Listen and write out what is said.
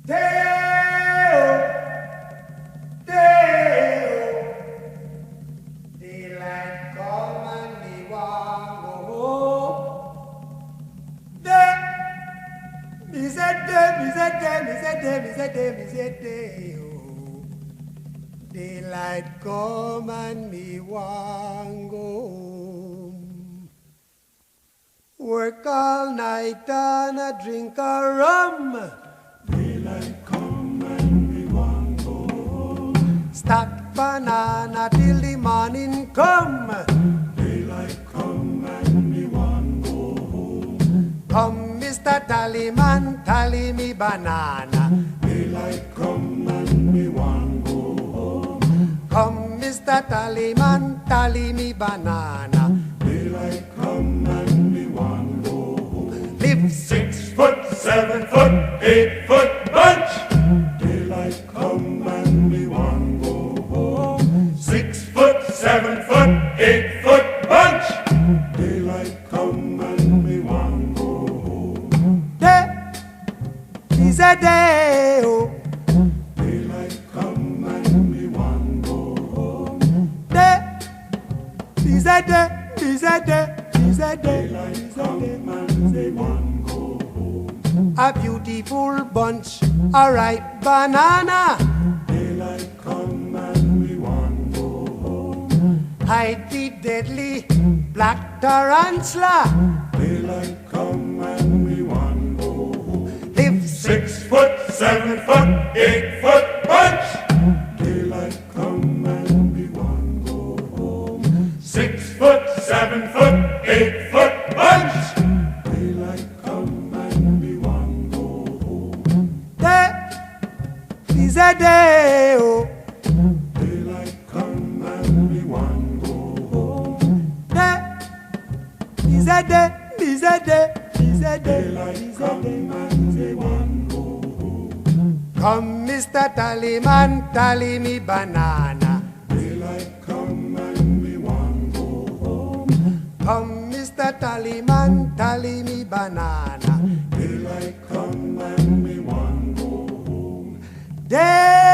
Day-o, day-o, daylight come and me want go home. Me say day-o, daylight come and me want go home. Work all night and a drink a rum. Daylight come and we want go home. Stack banana till the morning come. Daylight come and we want go home. Come, Mr. Tallyman, tally me banana. Daylight come and we want go home. Come, Mr. Tallyman, tally me banana. Daylight come and we want go home. Live 6 foot, 7 foot, 8 foot bunch. Daylight come and we want go home. 6 foot, 7 foot, 8 foot bunch. Daylight come and we want go home. day is a day. Oh. Daylight come and we want go home. Day is a day, is a day, is a day, Daylight is a come day. and we want go home. A beautiful bunch, a ripe banana. Daylight come and we want go home. Hide the deadly black tarantula. Daylight come and we want go home. Live 6 foot, 7 foot, 8 foot bunch. Daylight come and we want go home. 6 foot, 7 foot, 8 foot bunch. Daylight come and we want go home. day is a day. Oh. Daylight come and we want go home. Day is a day, is a day, is a day, Daylight is a come day. and we want go home. Come, Mr. Tallyman, tally me banana. Daylight come and we want go home. Come, Mr. Tallyman, tally me banana. Daylight come and we want go home. Day